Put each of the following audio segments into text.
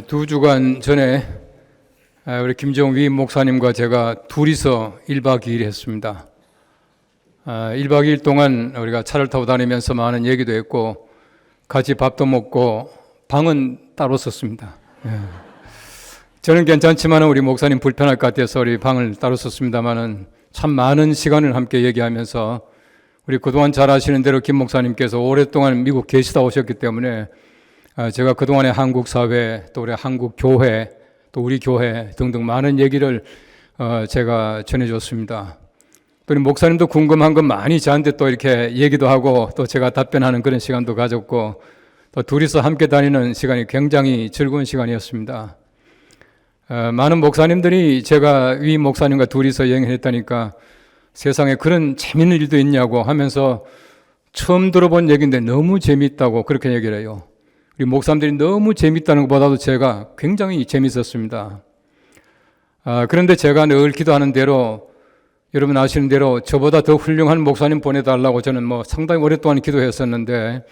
두 주간 전에 우리 김정우 위임 목사님과 제가 둘이서 1박 2일 했습니다. 1박 2일 동안 우리가 차를 타고 다니면서 많은 얘기도 했고 같이 밥도 먹고 방은 따로 썼습니다. 저는 괜찮지만 우리 목사님 불편할 것 같아서 우리 방을 따로 썼습니다만은 참 많은 시간을 함께 얘기하면서 우리 그동안 잘 아시는 대로 김 목사님께서 오랫동안 미국 계시다 오셨기 때문에 제가 그동안의 한국 사회, 또 우리 한국 교회, 또 우리 교회 등등 많은 얘기를 제가 전해줬습니다. 또 우리 목사님도 궁금한 건 많이 저한테 또 이렇게 얘기도 하고 또 제가 답변하는 그런 시간도 가졌고 또 둘이서 함께 다니는 시간이 굉장히 즐거운 시간이었습니다. 많은 목사님들이 제가 위임 목사님과 둘이서 여행을 했다니까 세상에 그런 재밌는 일도 있냐고 하면서 처음 들어본 얘기인데 너무 재밌다고 그렇게 얘기를 해요. 우리 목사님들이 너무 재밌다는 것보다도 제가 굉장히 재밌었습니다. 그런데 제가 늘 기도하는 대로 여러분 아시는 대로 저보다 더 훌륭한 목사님 보내달라고 저는 상당히 오랫동안 기도했었는데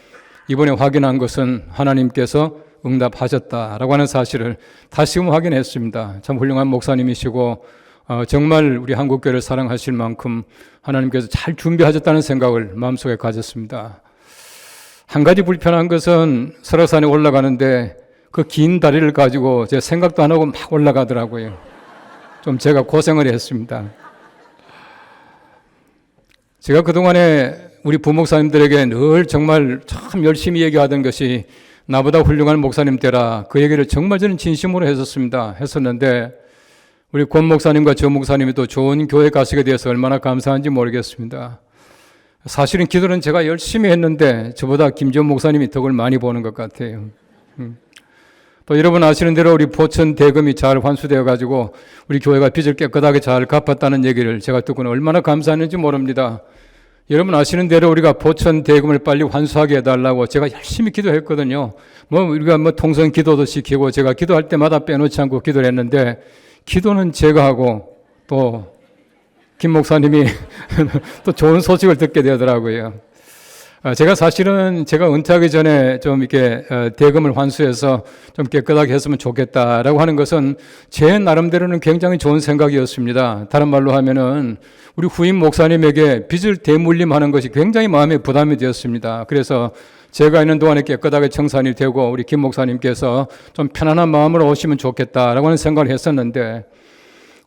이번에 확인한 것은 하나님께서 응답하셨다라고 하는 사실을 다시금 확인했습니다. 참 훌륭한 목사님이시고 정말 우리 한국교회를 사랑하실 만큼 하나님께서 잘 준비하셨다는 생각을 마음속에 가졌습니다. 한 가지 불편한 것은 설악산에 올라가는데 그 긴 다리를 가지고 제 생각도 안 하고 막 올라가더라고요. 좀 제가 고생을 했습니다. 제가 그동안에 우리 부목사님들에게 늘 정말 참 열심히 얘기하던 것이 나보다 훌륭한 목사님 되라, 그 얘기를 정말 저는 진심으로 했었는데 우리 권 목사님과 저 목사님이 또 좋은 교회 가시게 되어서 얼마나 감사한지 모르겠습니다. 사실은 기도는 제가 열심히 했는데 저보다 김지원 목사님이 덕을 많이 보는 것 같아요. 또 여러분 아시는 대로 우리 포천 대금이 잘 환수되어 가지고 우리 교회가 빚을 깨끗하게 잘 갚았다는 얘기를 제가 듣고는 얼마나 감사했는지 모릅니다. 여러분 아시는 대로 우리가 포천 대금을 빨리 환수하게 해달라고 제가 열심히 기도했거든요. 우리가 통성 기도도 시키고 제가 기도할 때마다 빼놓지 않고 기도를 했는데 기도는 제가 하고 또 김 목사님이 또 좋은 소식을 듣게 되더라고요. 제가 사실은 제가 은퇴하기 전에 좀 이렇게 대금을 환수해서 좀 깨끗하게 했으면 좋겠다라고 하는 것은 제 나름대로는 굉장히 좋은 생각이었습니다. 다른 말로 하면은 우리 후임 목사님에게 빚을 대물림하는 것이 굉장히 마음에 부담이 되었습니다. 그래서 제가 있는 동안에 깨끗하게 청산이 되고 우리 김 목사님께서 좀 편안한 마음으로 오시면 좋겠다라고 하는 생각을 했었는데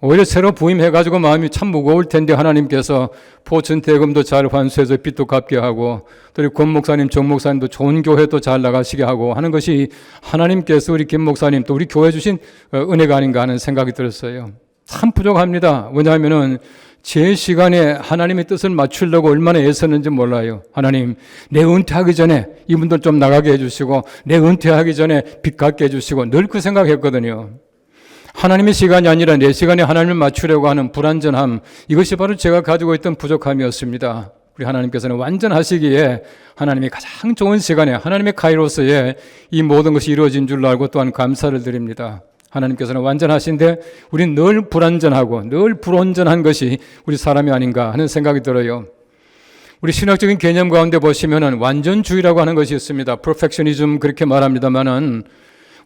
오히려 새로 부임해가지고 마음이 참 무거울 텐데 하나님께서 포천 대금도 잘 환수해서 빚도 갚게 하고 또 우리 권 목사님, 정 목사님도 좋은 교회도 잘 나가시게 하고 하는 것이 하나님께서 우리 김 목사님 또 우리 교회 주신 은혜가 아닌가 하는 생각이 들었어요. 참 부족합니다. 왜냐하면은 제 시간에 하나님의 뜻을 맞추려고 얼마나 애썼는지 몰라요. 하나님, 내 은퇴하기 전에 이분들 좀 나가게 해주시고 내 은퇴하기 전에 빚 갚게 해주시고 늘 그 생각했거든요. 하나님의 시간이 아니라 내 시간에 하나님을 맞추려고 하는 불완전함, 이것이 바로 제가 가지고 있던 부족함이었습니다. 우리 하나님께서는 완전하시기에 하나님이 가장 좋은 시간에 하나님의 카이로스에 이 모든 것이 이루어진 줄로 알고 또한 감사를 드립니다. 하나님께서는 완전하신데 우리는 늘 불완전하고 늘 불온전한 것이 우리 사람이 아닌가 하는 생각이 들어요. 우리 신학적인 개념 가운데 보시면은 완전주의라고 하는 것이 있습니다. perfectionism 그렇게 말합니다만은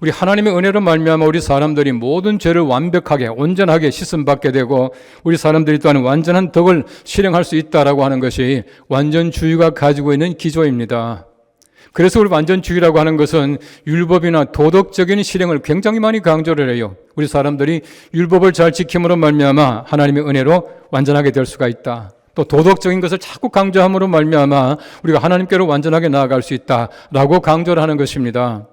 우리 하나님의 은혜로 말미암아 우리 사람들이 모든 죄를 완벽하게 온전하게 씻음받게 되고 우리 사람들이 또한 완전한 덕을 실행할 수 있다라고 하는 것이 완전주의가 가지고 있는 기조입니다. 그래서 우리 완전주의라고 하는 것은 율법이나 도덕적인 실행을 굉장히 많이 강조를 해요. 우리 사람들이 율법을 잘 지킴으로 말미암아 하나님의 은혜로 완전하게 될 수가 있다. 또 도덕적인 것을 자꾸 강조함으로 말미암아 우리가 하나님께로 완전하게 나아갈 수 있다라고 강조를 하는 것입니다.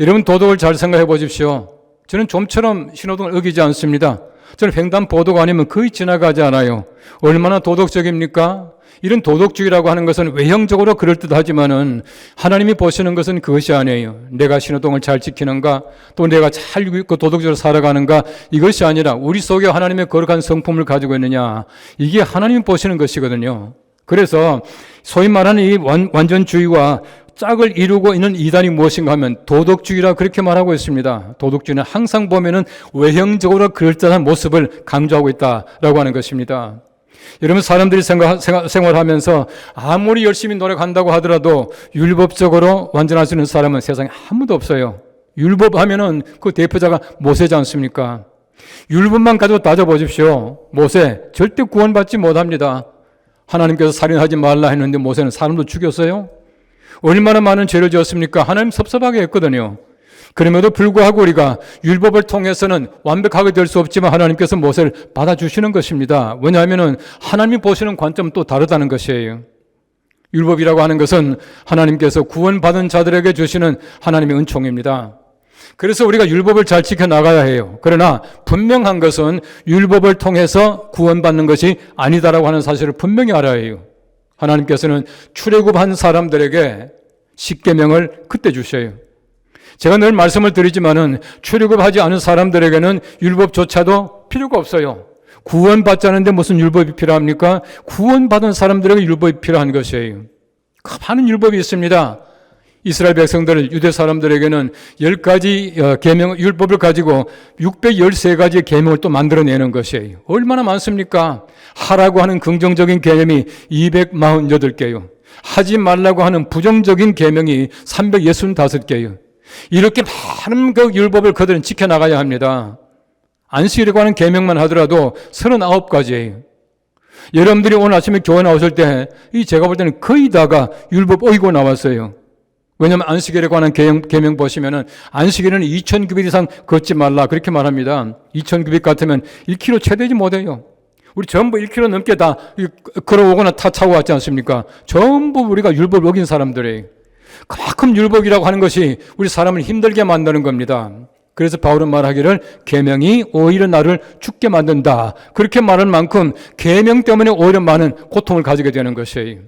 여러분 도덕을 잘 생각해 보십시오. 저는 좀처럼 신호등을 어기지 않습니다. 저는 횡단보도가 아니면 거의 지나가지 않아요. 얼마나 도덕적입니까? 이런 도덕주의라고 하는 것은 외형적으로 그럴듯하지만은 하나님이 보시는 것은 그것이 아니에요. 내가 신호등을 잘 지키는가, 또 내가 잘 도덕적으로 살아가는가, 이것이 아니라 우리 속에 하나님의 거룩한 성품을 가지고 있느냐, 이게 하나님이 보시는 것이거든요. 그래서 소위 말하는 이 완전주의와 짝을 이루고 있는 이단이 무엇인가 하면 도덕주의라 그렇게 말하고 있습니다. 도덕주의는 항상 보면은 외형적으로 그럴듯한 모습을 강조하고 있다라고 하는 것입니다. 여러분 사람들이 생활하면서 아무리 열심히 노력한다고 하더라도 율법적으로 완전할 수 있는 사람은 세상에 아무도 없어요. 율법 하면은 그 대표자가 모세지 않습니까? 율법만 가지고 따져보십시오. 모세 절대 구원받지 못합니다. 하나님께서 살인하지 말라 했는데 모세는 사람도 죽였어요. 얼마나 많은 죄를 지었습니까? 하나님 섭섭하게 했거든요. 그럼에도 불구하고 우리가 율법을 통해서는 완벽하게 될 수 없지만 하나님께서 모세를 받아주시는 것입니다. 왜냐하면 하나님이 보시는 관점은 또 다르다는 것이에요. 율법이라고 하는 것은 하나님께서 구원받은 자들에게 주시는 하나님의 은총입니다. 그래서 우리가 율법을 잘 지켜나가야 해요. 그러나 분명한 것은 율법을 통해서 구원받는 것이 아니다라고 하는 사실을 분명히 알아야 해요. 하나님께서는 출애굽한 사람들에게 십계명을 그때 주셔요. 제가 늘 말씀을 드리지만은 출애굽하지 않은 사람들에게는 율법조차도 필요가 없어요. 구원받자는데 무슨 율법이 필요합니까? 구원받은 사람들에게 율법이 필요한 것이에요. 많은 율법이 있습니다. 이스라엘 백성들, 유대 사람들에게는 10가지 계명, 율법을 가지고 613가지의 계명을 또 만들어내는 것이에요. 얼마나 많습니까? 하라고 하는 긍정적인 계명이 248개요. 하지 말라고 하는 부정적인 계명이 365개요. 이렇게 많은 그 율법을 그들은 지켜나가야 합니다. 안식이라고 하는 계명만 하더라도 39가지예요. 여러분들이 오늘 아침에 교회 나오실 때 제가 볼 때는 거의 다가 율법 어기고 나왔어요. 왜냐하면 안식일에 관한 계명 보시면은 안식일에는 2000규빗 이상 걷지 말라 그렇게 말합니다. 2000규빗 같으면 1km 채 되지 못해요. 우리 전부 1km 넘게 다 걸어오거나 타 차고 왔지 않습니까? 전부 우리가 율법을 어긴 사람들이에요. 그만큼 율법이라고 하는 것이 우리 사람을 힘들게 만드는 겁니다. 그래서 바울은 말하기를 계명이 오히려 나를 죽게 만든다. 그렇게 말할 만큼 계명 때문에 오히려 많은 고통을 가지게 되는 것이에요.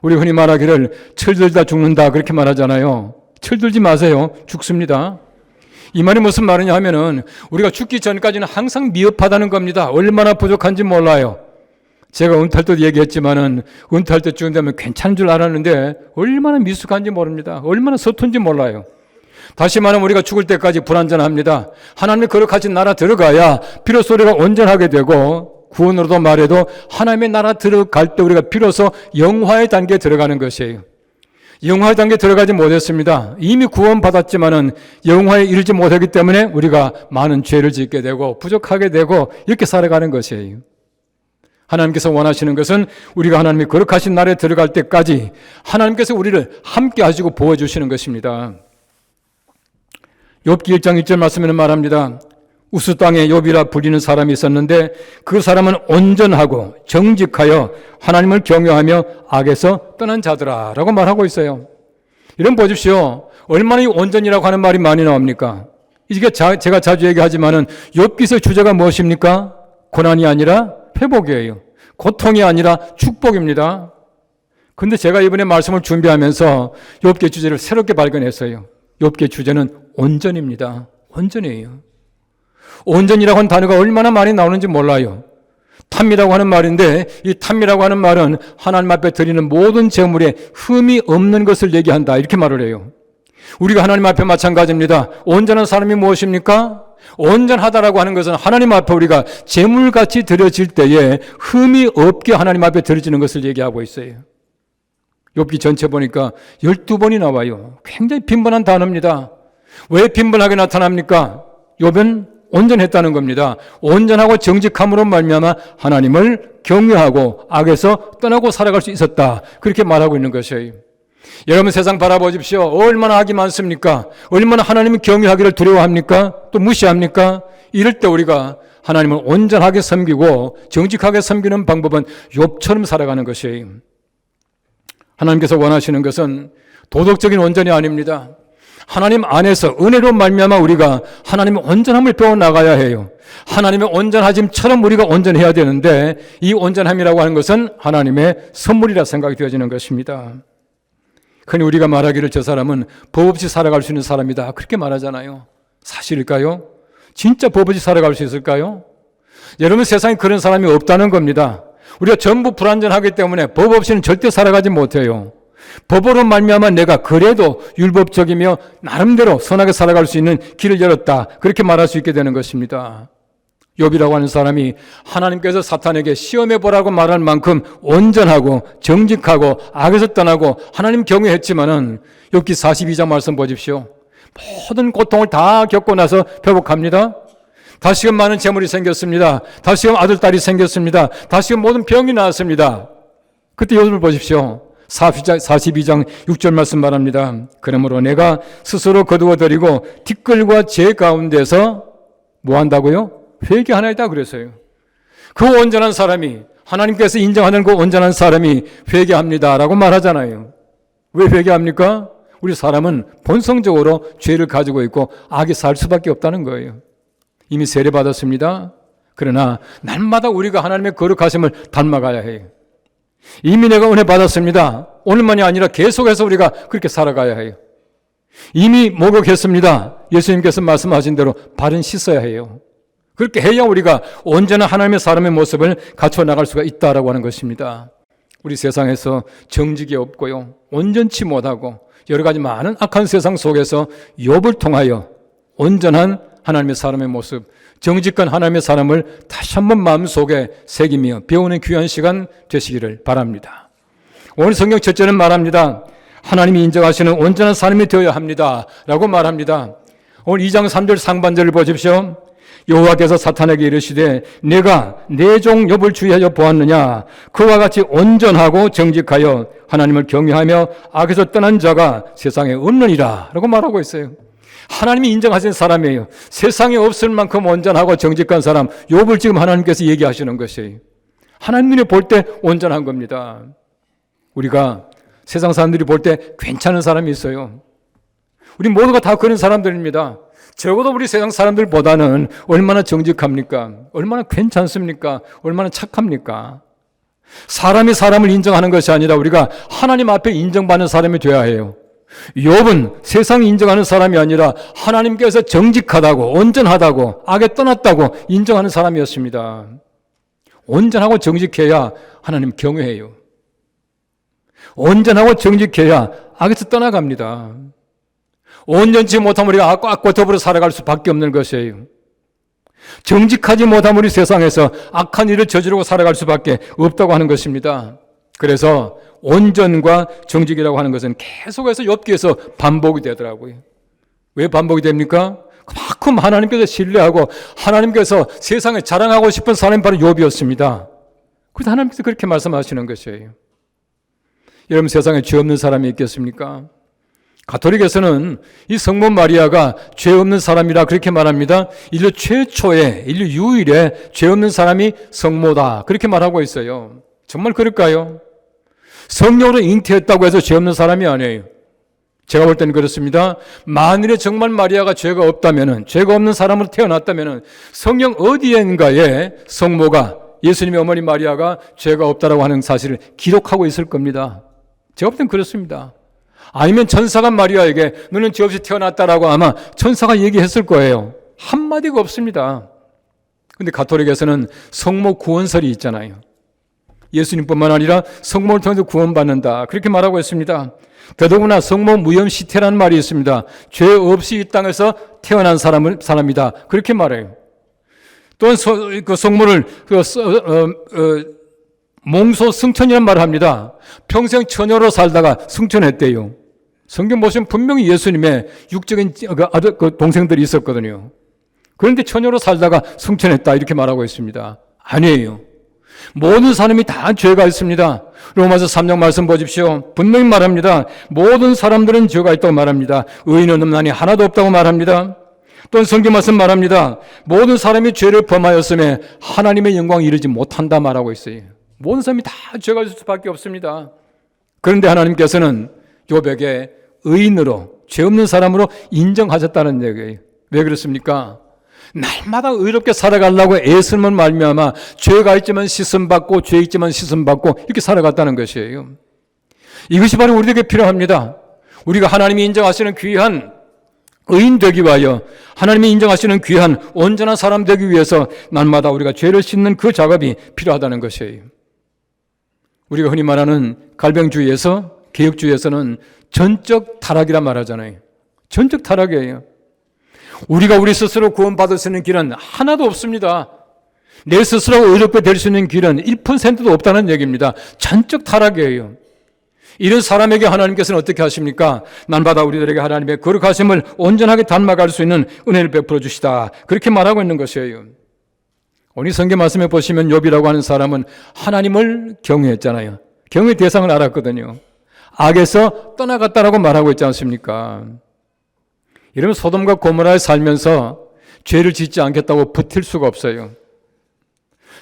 우리 흔히 말하기를 철들다 죽는다 그렇게 말하잖아요. 철들지 마세요. 죽습니다. 이 말이 무슨 말이냐 하면은 우리가 죽기 전까지는 항상 미흡하다는 겁니다. 얼마나 부족한지 몰라요. 제가 은퇴할 때도 얘기했지만은 은퇴할 때쯤 되면 괜찮은 줄 알았는데 얼마나 미숙한지 모릅니다. 얼마나 서툰지 몰라요. 다시 말하면 우리가 죽을 때까지 불완전합니다. 하나님의 거룩하신 나라 들어가야 비로소 우리가 온전하게 되고 구원으로도 말해도 하나님의 나라 들어갈 때 우리가 비로소 영화의 단계에 들어가는 것이에요. 영화의 단계에 들어가지 못했습니다. 이미 구원받았지만은 영화에 이르지 못하기 때문에 우리가 많은 죄를 짓게 되고 부족하게 되고 이렇게 살아가는 것이에요. 하나님께서 원하시는 것은 우리가 하나님의 거룩하신 나라에 들어갈 때까지 하나님께서 우리를 함께 하시고 보호해주시는 것입니다. 욥기 1장 1절 말씀에는 말합니다. 우스 땅에 욥이라 불리는 사람이 있었는데 그 사람은 온전하고 정직하여 하나님을 경외하며 악에서 떠난 자들아 라고 말하고 있어요. 이런 보십시오. 얼마나 이 온전이라고 하는 말이 많이 나옵니까? 이게 제가 자주 얘기하지만은 욥기서의 주제가 무엇입니까? 고난이 아니라 회복이에요. 고통이 아니라 축복입니다. 근데 제가 이번에 말씀을 준비하면서 욥기의 주제를 새롭게 발견했어요. 욥기의 주제는 온전입니다. 온전이에요. 온전이라고 하는 단어가 얼마나 많이 나오는지 몰라요. 탐이라고 하는 말인데 이 탐이라고 하는 말은 하나님 앞에 드리는 모든 제물에 흠이 없는 것을 얘기한다 이렇게 말을 해요. 우리가 하나님 앞에 마찬가지입니다. 온전한 사람이 무엇입니까? 온전하다라고 하는 것은 하나님 앞에 우리가 제물같이 드려질 때에 흠이 없게 하나님 앞에 드려지는 것을 얘기하고 있어요. 욥기 전체 보니까 12번이 나와요. 굉장히 빈번한 단어입니다. 왜 빈번하게 나타납니까? 욥은 온전했다는 겁니다. 온전하고 정직함으로 말미암아 하나님을 경외하고 악에서 떠나고 살아갈 수 있었다. 그렇게 말하고 있는 것이에요. 여러분 세상 바라보십시오. 얼마나 악이 많습니까? 얼마나 하나님을 경외하기를 두려워합니까? 또 무시합니까? 이럴 때 우리가 하나님을 온전하게 섬기고 정직하게 섬기는 방법은 욥처럼 살아가는 것이에요. 하나님께서 원하시는 것은 도덕적인 온전이 아닙니다. 하나님 안에서 은혜로 말미암아 우리가 하나님의 온전함을 배워나가야 해요. 하나님의 온전하심처럼 우리가 온전해야 되는데 이 온전함이라고 하는 것은 하나님의 선물이라 생각이 되어지는 것입니다. 흔히 우리가 말하기를 저 사람은 법 없이 살아갈 수 있는 사람이다 그렇게 말하잖아요. 사실일까요? 진짜 법 없이 살아갈 수 있을까요? 여러분 세상에 그런 사람이 없다는 겁니다. 우리가 전부 불완전하기 때문에 법 없이는 절대 살아가지 못해요. 법으로 말미암아 내가 그래도 율법적이며 나름대로 선하게 살아갈 수 있는 길을 열었다 그렇게 말할 수 있게 되는 것입니다. 욥이라고 하는 사람이 하나님께서 사탄에게 시험해 보라고 말할 만큼 온전하고 정직하고 악에서 떠나고 하나님 경외했지만은 욥기 42장 말씀 보십시오. 모든 고통을 다 겪고 나서 회복합니다. 다시금 많은 재물이 생겼습니다. 다시금 아들, 딸이 생겼습니다. 다시금 모든 병이 나았습니다. 그때 욥을 보십시오. 42장 6절 말씀 말합니다. 그러므로 내가 스스로 거두어드리고 티끌과 재 가운데서 뭐 한다고요? 회개하나이다 그랬어요. 그 온전한 사람이, 하나님께서 인정하는 그 온전한 사람이 회개합니다라고 말하잖아요. 왜 회개합니까? 우리 사람은 본성적으로 죄를 가지고 있고 악에 살 수밖에 없다는 거예요. 이미 세례받았습니다. 그러나 날마다 우리가 하나님의 거룩하심을 닮아가야 해요. 이미 내가 은혜 받았습니다. 오늘만이 아니라 계속해서 우리가 그렇게 살아가야 해요. 이미 목욕했습니다. 예수님께서 말씀하신 대로 발은 씻어야 해요. 그렇게 해야 우리가 온전한 하나님의 사람의 모습을 갖춰 나갈 수가 있다라고 하는 것입니다. 우리 세상에서 정직이 없고요, 온전치 못하고 여러 가지 많은 악한 세상 속에서 욥을 통하여 온전한 하나님의 사람의 모습, 정직한 하나님의 사람을 다시 한번 마음속에 새기며 배우는 귀한 시간 되시기를 바랍니다. 오늘 성경 첫째는 말합니다. 하나님이 인정하시는 온전한 사람이 되어야 합니다 라고 말합니다. 오늘 2장 3절 상반절을 보십시오. 여호와께서 사탄에게 이르시되 내가 내 종 욥을 주의하여 보았느냐. 그와 같이 온전하고 정직하여 하나님을 경외하며 악에서 떠난 자가 세상에 없느니라 라고 말하고 있어요. 하나님이 인정하신 사람이에요. 세상에 없을 만큼 온전하고 정직한 사람, 욥을 지금 하나님께서 얘기하시는 것이에요. 하나님 눈에 볼 때 온전한 겁니다. 우리가 세상 사람들이 볼 때 괜찮은 사람이 있어요. 우리 모두가 다 그런 사람들입니다. 적어도 우리 세상 사람들보다는 얼마나 정직합니까? 얼마나 괜찮습니까? 얼마나 착합니까? 사람이 사람을 인정하는 것이 아니라 우리가 하나님 앞에 인정받는 사람이 되어야 해요. 욥은 세상이 인정하는 사람이 아니라 하나님께서 정직하다고, 온전하다고, 악에 떠났다고 인정하는 사람이었습니다. 온전하고 정직해야 하나님 경외해요. 온전하고 정직해야 악에서 떠나갑니다. 온전치 못하면 우리가 악과 더불어 살아갈 수밖에 없는 것이에요. 정직하지 못하면 우리 세상에서 악한 일을 저지르고 살아갈 수밖에 없다고 하는 것입니다. 그래서 온전과 정직이라고 하는 것은 계속해서 욥기에서 반복이 되더라고요. 왜 반복이 됩니까? 그만큼 하나님께서 신뢰하고 하나님께서 세상에 자랑하고 싶은 사람이 바로 욥이었습니다. 그래서 하나님께서 그렇게 말씀하시는 것이에요. 여러분, 세상에 죄 없는 사람이 있겠습니까? 가톨릭에서는 이 성모 마리아가 죄 없는 사람이라 그렇게 말합니다. 인류 최초의, 인류 유일의 죄 없는 사람이 성모다 그렇게 말하고 있어요. 정말 그럴까요? 성령으로 잉태했다고 해서 죄 없는 사람이 아니에요. 제가 볼 때는 그렇습니다. 만일에 정말 마리아가 죄가 없다면은, 죄가 없는 사람으로 태어났다면은 성령 어디엔가에 성모가, 예수님의 어머니 마리아가 죄가 없다라고 하는 사실을 기록하고 있을 겁니다. 제가 볼 때는 그렇습니다. 아니면 천사가 마리아에게 너는 죄 없이 태어났다라고 아마 천사가 얘기했을 거예요. 한마디가 없습니다. 그런데 가톨릭에서는 성모 구원설이 있잖아요. 예수님뿐만 아니라 성모를 통해서 구원받는다 그렇게 말하고 있습니다. 더더구나 성모 무염시태라는 말이 있습니다. 죄 없이 이 땅에서 태어난 사람이다 그렇게 말해요. 또한 그 성모를 몽소 승천이라는 말을 합니다. 평생 처녀로 살다가 승천했대요. 성경 보시면 분명히 예수님의 육적인 아들, 동생들이 있었거든요. 그런데 처녀로 살다가 승천했다 이렇게 말하고 있습니다. 아니에요. 모든 사람이 다 죄가 있습니다. 로마서 3장 말씀 보십시오. 분명히 말합니다. 모든 사람들은 죄가 있다고 말합니다. 의인은 없나니 하나도 없다고 말합니다. 또한 성경 말씀 말합니다. 모든 사람이 죄를 범하였음에 하나님의 영광에 이르지 못한다 말하고 있어요. 모든 사람이 다 죄가 있을 수밖에 없습니다. 그런데 하나님께서는 욥에게 의인으로, 죄 없는 사람으로 인정하셨다는 얘기예요. 왜 그렇습니까? 날마다 의롭게 살아가려고 애쓰면 말미암아 죄가 있지만 씻음받고 죄 있지만 씻음받고 이렇게 살아갔다는 것이에요. 이것이 바로 우리에게 필요합니다. 우리가 하나님이 인정하시는 귀한 의인 되기 위하여, 하나님이 인정하시는 귀한 온전한 사람 되기 위해서 날마다 우리가 죄를 씻는 그 작업이 필요하다는 것이에요. 우리가 흔히 말하는 갈병주의에서, 개혁주의에서는 전적 타락이라 말하잖아요. 전적 타락이에요. 우리가 우리 스스로 구원받을 수 있는 길은 하나도 없습니다. 내 스스로 의롭게 될 수 있는 길은 1%도 없다는 얘기입니다. 전적 타락이에요. 이런 사람에게 하나님께서는 어떻게 하십니까? 날마다 우리들에게 하나님의 거룩하심을 온전하게 닮아갈 수 있는 은혜를 베풀어 주시다. 그렇게 말하고 있는 것이에요. 오늘 성경 말씀에 보시면 욥이라고 하는 사람은 하나님을 경외했잖아요. 경외 대상을 알았거든요. 악에서 떠나갔다라고 말하고 있지 않습니까? 이러면 소돔과 고모라에 살면서 죄를 짓지 않겠다고 버틸 수가 없어요.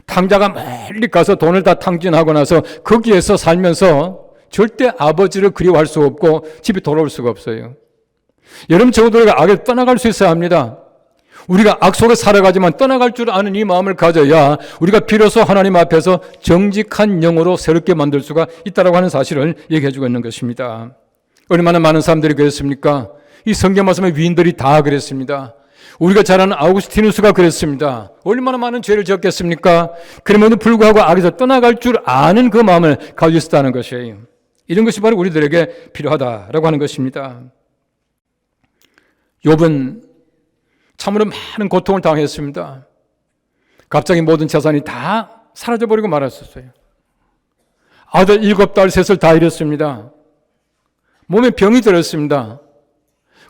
탕자가 멀리 가서 돈을 다 탕진하고 나서 거기에서 살면서 절대 아버지를 그리워할 수 없고 집에 돌아올 수가 없어요. 여러분, 저들에게 악에 떠나갈 수 있어야 합니다. 우리가 악 속에 살아가지만 떠나갈 줄 아는 이 마음을 가져야 우리가 비로소 하나님 앞에서 정직한 영으로 새롭게 만들 수가 있다고 하는 사실을 얘기해 주고 있는 것입니다. 얼마나 많은 사람들이 그랬습니까? 이 성경 말씀의 위인들이 다 그랬습니다. 우리가 잘 아는 아우구스티누스가 그랬습니다. 얼마나 많은 죄를 지었겠습니까? 그럼에도 불구하고 악에서 떠나갈 줄 아는 그 마음을 가지고 있었다는 것이에요. 이런 것이 바로 우리들에게 필요하다라고 하는 것입니다. 욥은 참으로 많은 고통을 당했습니다. 갑자기 모든 재산이 다 사라져버리고 말았었어요. 아들 7딸 셋을 다 잃었습니다. 몸에 병이 들었습니다.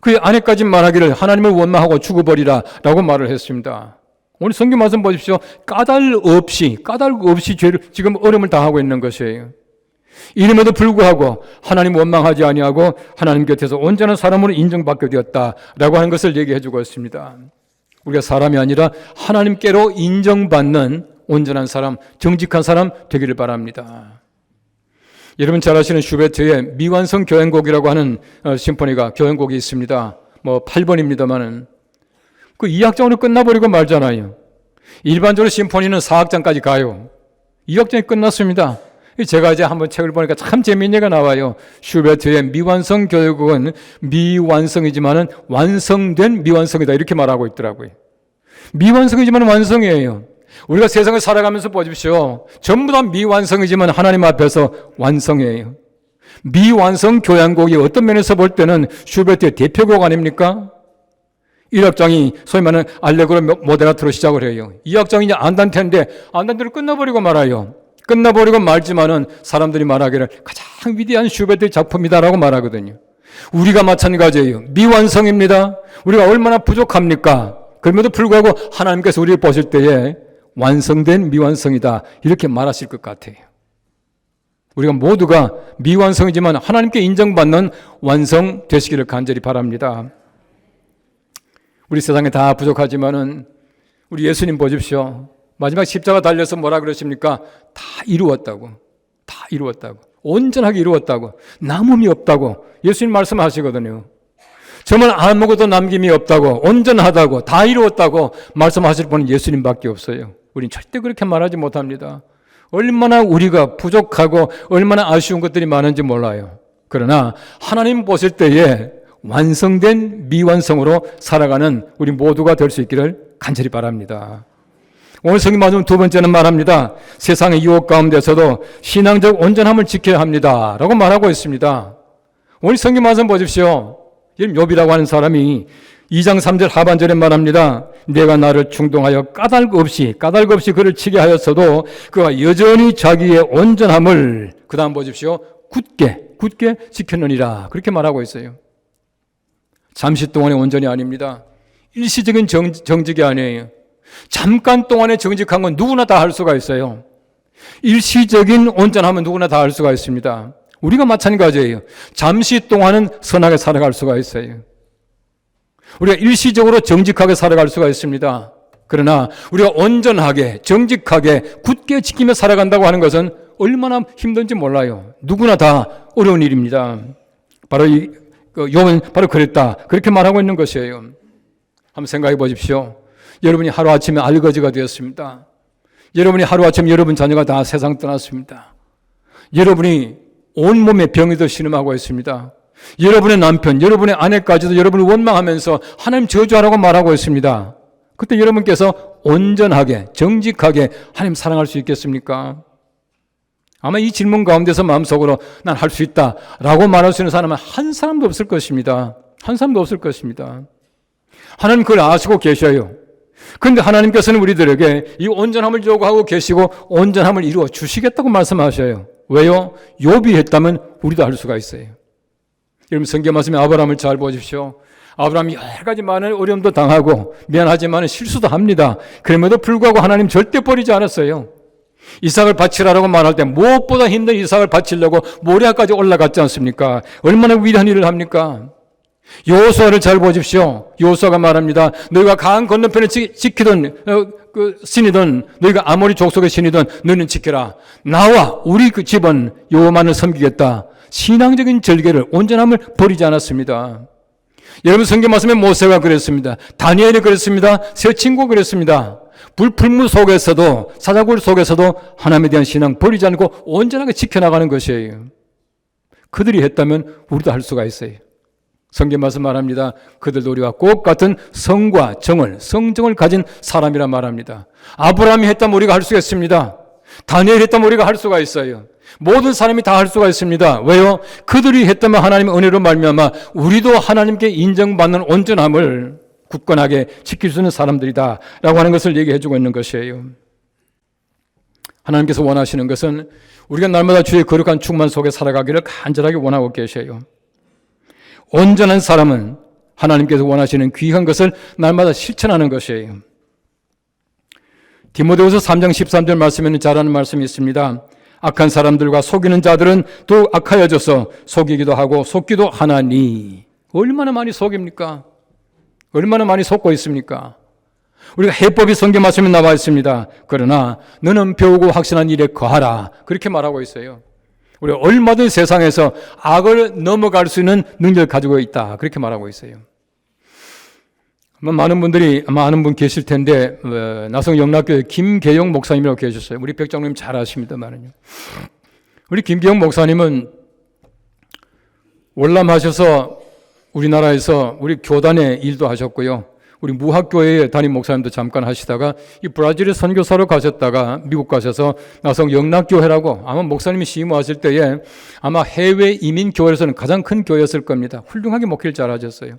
그의 아내까지 말하기를 하나님을 원망하고 죽어버리라 라고 말을 했습니다. 오늘 성경 말씀 보십시오. 까닭 없이 죄를 지금 어려움을 당하고 있는 것이에요. 이름에도 불구하고 하나님 원망하지 아니하고 하나님 곁에서 온전한 사람으로 인정받게 되었다라고 하는 것을 얘기해 주고 있습니다. 우리가 사람이 아니라 하나님께로 인정받는 온전한 사람, 정직한 사람 되기를 바랍니다. 여러분 잘 아시는 슈베트의 미완성 교향곡이라고 하는 심포니가 교향곡이 있습니다. 8번입니다만은 그 2악장으로 끝나버리고 말잖아요. 일반적으로 심포니는 4악장까지 가요. 2악장이 끝났습니다. 제가 이제 한번 책을 보니까 참 재미있는 얘기가 나와요. 슈베트의 미완성 교향곡은 미완성이지만은 완성된 미완성이다 이렇게 말하고 있더라고요. 미완성이지만 완성이에요. 우리가 세상을 살아가면서 보십시오. 전부 다 미완성이지만 하나님 앞에서 완성이에요. 미완성 교향곡이 어떤 면에서 볼 때는 슈베트의 대표곡 아닙니까? 1악장이 소위 말하는 알레그로 모데라트로 시작을 해요. 2악장이 이제 안단테인데 안단테로 끝나버리고 말아요. 끝나버리고 말지만은 사람들이 말하기를 가장 위대한 슈베트의 작품이다라고 말하거든요. 우리가 마찬가지예요. 미완성입니다. 우리가 얼마나 부족합니까? 그럼에도 불구하고 하나님께서 우리를 보실 때에 완성된 미완성이다 이렇게 말하실 것 같아요. 우리가 모두가 미완성이지만 하나님께 인정받는 완성 되시기를 간절히 바랍니다. 우리 세상에 다 부족하지만은 우리 예수님 보십시오. 마지막 십자가 달려서 뭐라 그러십니까? 다 이루었다고. 다 이루었다고. 온전하게 이루었다고. 남음이 없다고 예수님 말씀하시거든요. 정말 아무것도 남김이 없다고, 온전하다고, 다 이루었다고 말씀하실 분은 예수님밖에 없어요. 우리는 절대 그렇게 말하지 못합니다. 얼마나 우리가 부족하고 얼마나 아쉬운 것들이 많은지 몰라요. 그러나 하나님 보실 때에 완성된 미완성으로 살아가는 우리 모두가 될 수 있기를 간절히 바랍니다. 오늘 성경 말씀 두 번째는 말합니다. 세상의 유혹 가운데서도 신앙적 온전함을 지켜야 합니다 라고 말하고 있습니다. 오늘 성경 말씀 보십시오. 욥이라고 하는 사람이 2장 3절 하반절에 말합니다. 내가 나를 충동하여 까닭 없이 그를 치게 하였어도 그가 여전히 자기의 온전함을 그 다음 보십시오. 굳게 지켰느니라 그렇게 말하고 있어요. 잠시 동안의 온전이 아닙니다. 일시적인 정직이 아니에요. 잠깐 동안의 정직한 건 누구나 다 할 수가 있어요. 일시적인 온전함은 누구나 다 할 수가 있습니다. 우리가 마찬가지예요. 잠시 동안은 선하게 살아갈 수가 있어요. 우리가 일시적으로 정직하게 살아갈 수가 있습니다. 그러나 우리가 온전하게 정직하게 굳게 지키며 살아간다고 하는 것은 얼마나 힘든지 몰라요. 누구나 다 어려운 일입니다. 바로 욥은 바로 그랬다 그렇게 말하고 있는 것이에요. 한번 생각해 보십시오. 여러분이 하루아침에 알거지가 되었습니다. 여러분이 하루아침에 여러분 자녀가 다 세상 떠났습니다. 여러분이 온몸에 병에도 신음하고 있습니다. 여러분의 남편, 여러분의 아내까지도 여러분을 원망하면서 하나님 저주하라고 말하고 있습니다. 그때 여러분께서 온전하게 정직하게 하나님 사랑할 수 있겠습니까? 아마 이 질문 가운데서 마음속으로 난 할 수 있다 라고 말할 수 있는 사람은 한 사람도 없을 것입니다. 한 사람도 없을 것입니다. 하나님 그걸 아시고 계셔요. 그런데 하나님께서는 우리들에게 이 온전함을 요구하고 계시고 온전함을 이루어 주시겠다고 말씀하셔요. 왜요? 욥이 했다면 우리도 할 수가 있어요. 여러분 성경 말씀에 아브라함을 잘 보십시오. 아브라함이 여러 가지 많은 어려움도 당하고 미안하지만 실수도 합니다. 그럼에도 불구하고 하나님 절대 버리지 않았어요. 이삭을 바치라라고 말할 때 무엇보다 힘든 이삭을 바치려고 모리아까지 올라갔지 않습니까? 얼마나 위대한 일을 합니까? 여호수아를 잘 보십시오. 여호수아가 말합니다. 너희가 강 건너편에 지키던 그 신이든 너희가 아모리 족속의 신이든 너희는 지켜라. 나와 우리 그 집은 여호와만을 섬기겠다. 신앙적인 절개를 온전함을 버리지 않았습니다. 여러분 성경 말씀에 모세가 그랬습니다. 다니엘이 그랬습니다. 세 친구가 그랬습니다. 불풀무 속에서도 사자굴 속에서도 하나님에 대한 신앙 버리지 않고 온전하게 지켜나가는 것이에요. 그들이 했다면 우리도 할 수가 있어요. 성경 말씀 말합니다. 그들도 우리와 꼭 같은 성과 정을, 성정을 가진 사람이라 말합니다. 아브라함이 했다면 우리가 할 수가 있습니다. 다니엘이 했다면 우리가 할 수가 있어요. 모든 사람이 다 할 수가 있습니다. 왜요? 그들이 했다면 하나님의 은혜로 말미암아 우리도 하나님께 인정받는 온전함을 굳건하게 지킬 수 있는 사람들이다 라고 하는 것을 얘기해 주고 있는 것이에요. 하나님께서 원하시는 것은 우리가 날마다 주의 거룩한 충만 속에 살아가기를 간절하게 원하고 계셔요. 온전한 사람은 하나님께서 원하시는 귀한 것을 날마다 실천하는 것이에요. 디모데후서 3장 13절 말씀에는 잘하는 말씀이 있습니다. 악한 사람들과 속이는 자들은 더욱 악하여져서 속이기도 하고 속기도 하나니. 얼마나 많이 속입니까? 얼마나 많이 속고 있습니까? 우리가 해법이 성경 말씀에 나와 있습니다. 그러나 너는 배우고 확신한 일에 거하라. 그렇게 말하고 있어요. 우리가 얼마든 세상에서 악을 넘어갈 수 있는 능력을 가지고 있다. 그렇게 말하고 있어요. 많은 분들이 아마 아는 분 계실 텐데 나성 영락교회 김계영 목사님이라고 계셨어요. 우리 백장님 잘 아십니다만은요. 우리 김계영 목사님은 월남하셔서 우리나라에서 우리 교단의 일도 하셨고요. 우리 무학교회 담임 목사님도 잠깐 하시다가 이 브라질에 선교사로 가셨다가 미국 가셔서 나성 영락교회라고 아마 목사님이 시무하실 때에 아마 해외 이민 교회에서는 가장 큰 교회였을 겁니다. 훌륭하게 목회를 잘하셨어요.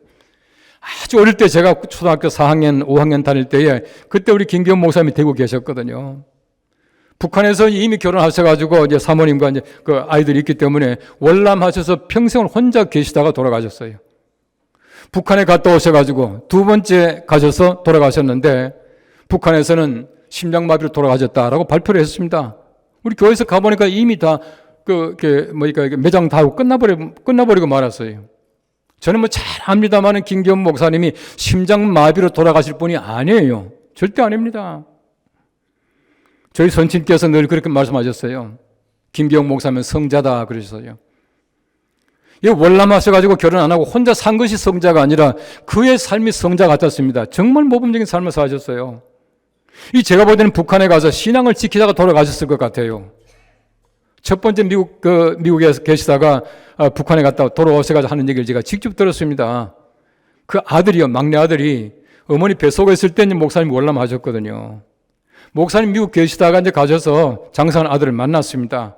아주 어릴 때 제가 초등학교 4학년, 5학년 다닐 때에 그때 우리 김기현 목사님이 되고 계셨거든요. 북한에서 이미 결혼하셔가지고 이제 사모님과 이제 그 아이들이 있기 때문에 월남하셔서 평생을 혼자 계시다가 돌아가셨어요. 북한에 갔다 오셔가지고 두 번째 가셔서 돌아가셨는데 북한에서는 심장마비로 돌아가셨다라고 발표를 했습니다. 우리 교회에서 가보니까 이미 다 매장 다 하고 끝나버리고 말았어요. 저는 뭐 잘 압니다만은 김기현 목사님이 심장마비로 돌아가실 분이 아니에요. 절대 아닙니다. 저희 선친께서 늘 그렇게 말씀하셨어요. 김기현 목사님은 성자다 그러셨어요. 이 월남하셔가지고 결혼 안 하고 혼자 산 것이 성자가 아니라 그의 삶이 성자 같았습니다. 정말 모범적인 삶을 사셨어요. 이 제가 볼 때는 북한에 가서 신앙을 지키다가 돌아가셨을 것 같아요. 첫 번째 미국에 계시다가 북한에 갔다 돌아오셔가지고 하는 얘기를 제가 직접 들었습니다. 그 아들이요, 막내 아들이 어머니 뱃속에 있을 때 목사님 월남하셨거든요. 목사님 미국 계시다가 이제 가셔서 장사하는 아들을 만났습니다.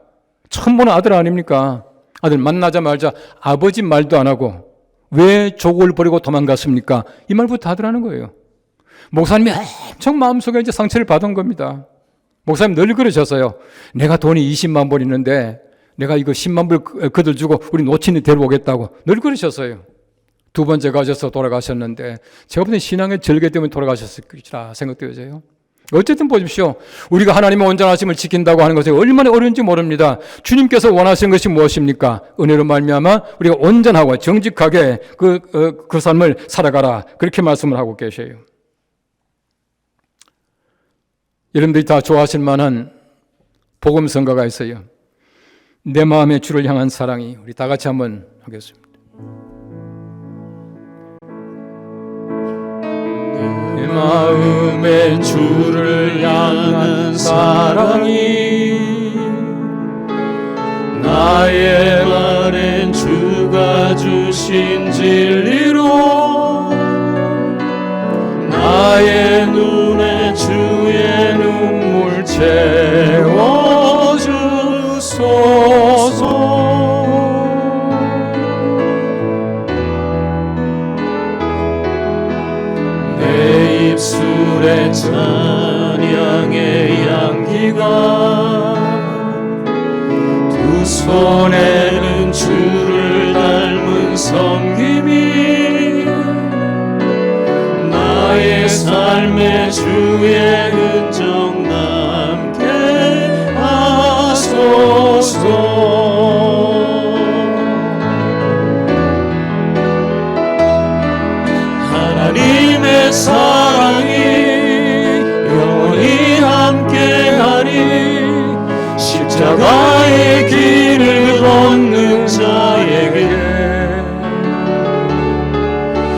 처음 보는 아들 아닙니까? 아들 만나자마자 아버지 말도 안 하고 왜 조국을 버리고 도망갔습니까? 이 말부터 아들 하는 거예요. 목사님이 엄청 마음속에 이제 상처를 받은 겁니다. 목사님 늘 그러셨어요. 내가 돈이 20만 불 있는데 내가 이거 10만 불 그들 주고 우리 노친이 데려오겠다고 늘 그러셨어요. 두 번째 가셔서 돌아가셨는데 제가 볼 때 신앙의 절개 때문에 돌아가셨을 것이라 생각되어져요. 어쨌든 보십시오. 우리가 하나님의 온전하심을 지킨다고 하는 것이 얼마나 어려운지 모릅니다. 주님께서 원하시는 것이 무엇입니까? 은혜로 말미암아 우리가 온전하고 정직하게 그 삶을 살아가라. 그렇게 말씀을 하고 계셔요. 여러분들이 다 좋아하실 만한 복음 성가가 있어요. 내 마음의 주를 향한 사랑이. 우리 다 같이 한번 하겠습니다. 내 마음의 주를 향한 사랑이 나의 안엔 주가 주신 진리로 나의 눈에 주의 눈물 채워주소서. 내 입술에 찬양의 향기가 손에는 주를 닮은 섬김이 나의 삶에 주의 흔적 남게 하소서. 하나님의 사랑이 영원히 함께하리. 십자가의 길을 걷는 자에게,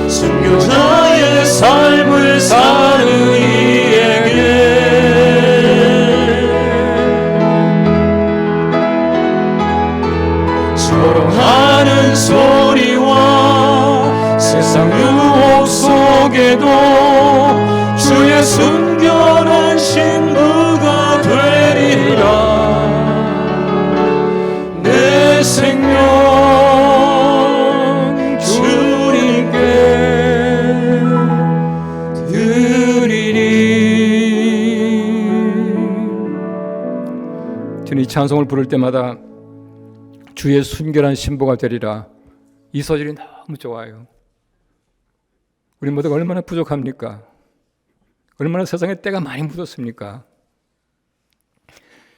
순교자의 삶을 사는 이에게, 조롱하는 소리와 세상 유혹 속에도 주의 순결한 신부가 되리라. 내 생명 주님께 드리리. 저는 이 찬송을 부를 때마다 주의 순결한 신부가 되리라, 이 소절이 너무 좋아요. 우리 모두가 얼마나 부족합니까? 얼마나 세상에 때가 많이 묻었습니까?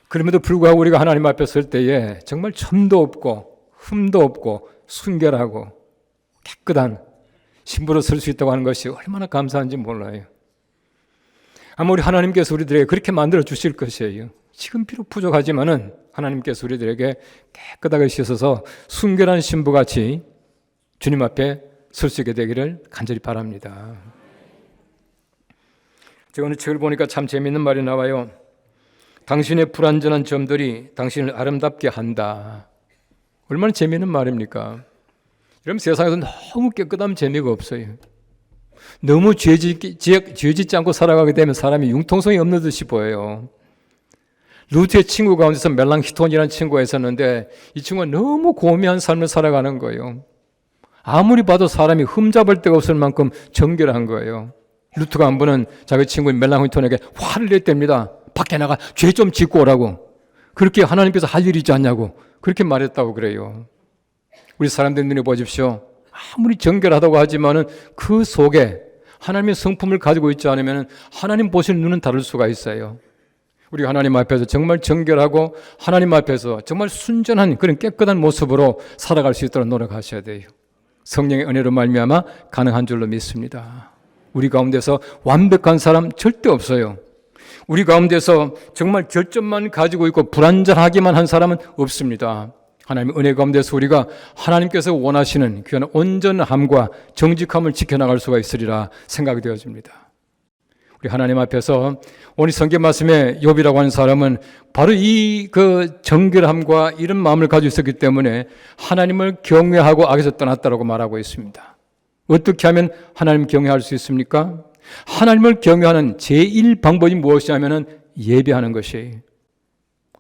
그럼에도 불구하고 우리가 하나님 앞에 설 때에 정말 점도 없고 흠도 없고 순결하고 깨끗한 신부로 설 수 있다고 하는 것이 얼마나 감사한지 몰라요. 아마 우리 하나님께서 우리들에게 그렇게 만들어 주실 것이에요. 지금 비록 부족하지만은 하나님께서 우리들에게 깨끗하게 씻어서 순결한 신부같이 주님 앞에 설 수 있게 되기를 간절히 바랍니다. 제가 오늘 책을 보니까 참 재미있는 말이 나와요. 당신의 불완전한 점들이 당신을 아름답게 한다. 얼마나 재미있는 말입니까? 이러면 세상에서 너무 깨끗하면 재미가 없어요. 너무 죄 짓지 않고 살아가게 되면 사람이 융통성이 없는 듯이 보여요. 루트의 친구 가운데서 멜랑히톤이라는 친구가 있었는데 이 친구가 너무 고미한 삶을 살아가는 거예요. 아무리 봐도 사람이 흠잡을 데가 없을 만큼 정결한 거예요. 루트가 한 번은 자기 친구인 멜랑히톤에게 화를 냈답니다. 밖에 나가 죄 좀 짓고 오라고. 그렇게 하나님께서 할 일이 있지 않냐고 그렇게 말했다고 그래요. 우리 사람들 눈에 보십시오. 아무리 정결하다고 하지만은 그 속에 하나님의 성품을 가지고 있지 않으면 하나님 보실 눈은 다를 수가 있어요. 우리 하나님 앞에서 정말 정결하고 하나님 앞에서 정말 순전한 그런 깨끗한 모습으로 살아갈 수 있도록 노력하셔야 돼요. 성령의 은혜로 말미암아 가능한 줄로 믿습니다. 우리 가운데서 완벽한 사람 절대 없어요. 우리 가운데서 정말 결점만 가지고 있고 불완전하기만 한 사람은 없습니다. 하나님의 은혜 가운데서 우리가 하나님께서 원하시는 귀한 온전함과 정직함을 지켜나갈 수가 있으리라 생각이 되어집니다. 우리 하나님 앞에서 오늘 성경 말씀에 욥이라고 하는 사람은 바로 이 정결함과 이런 마음을 가지고 있었기 때문에 하나님을 경외하고 악에서 떠났다고 말하고 있습니다. 어떻게 하면 하나님 경외할 수 있습니까? 하나님을 경외하는 제1방법이 무엇이냐면 예배하는 것이에요.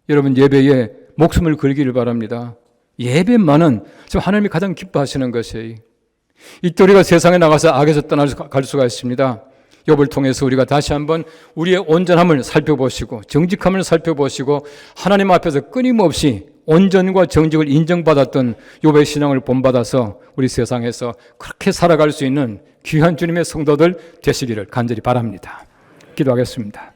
여러분 예배에 목숨을 걸기를 바랍니다. 예배만은 지금 하나님이 가장 기뻐하시는 것이에요. 이때 우리가 세상에 나가서 악에서 떠나갈 수가 있습니다. 욥을 통해서 우리가 다시 한번 우리의 온전함을 살펴보시고 정직함을 살펴보시고 하나님 앞에서 끊임없이 온전과 정직을 인정받았던 욥의 신앙을 본받아서 우리 세상에서 그렇게 살아갈 수 있는 귀한 주님의 성도들 되시기를 간절히 바랍니다. 기도하겠습니다.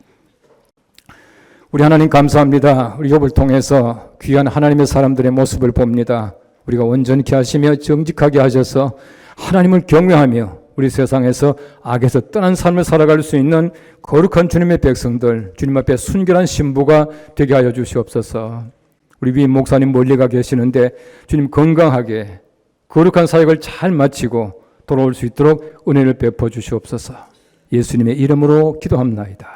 우리 하나님 감사합니다. 우리 욥을 통해서 귀한 하나님의 사람들의 모습을 봅니다. 우리가 온전케 하시며 정직하게 하셔서 하나님을 경외하며 우리 세상에서 악에서 떠난 삶을 살아갈 수 있는 거룩한 주님의 백성들, 주님 앞에 순결한 신부가 되게 하여 주시옵소서. 우리 위 목사님 멀리가 계시는데 주님 건강하게 거룩한 사역을 잘 마치고 돌아올 수 있도록 은혜를 베풀어 주시옵소서. 예수님의 이름으로 기도합나이다.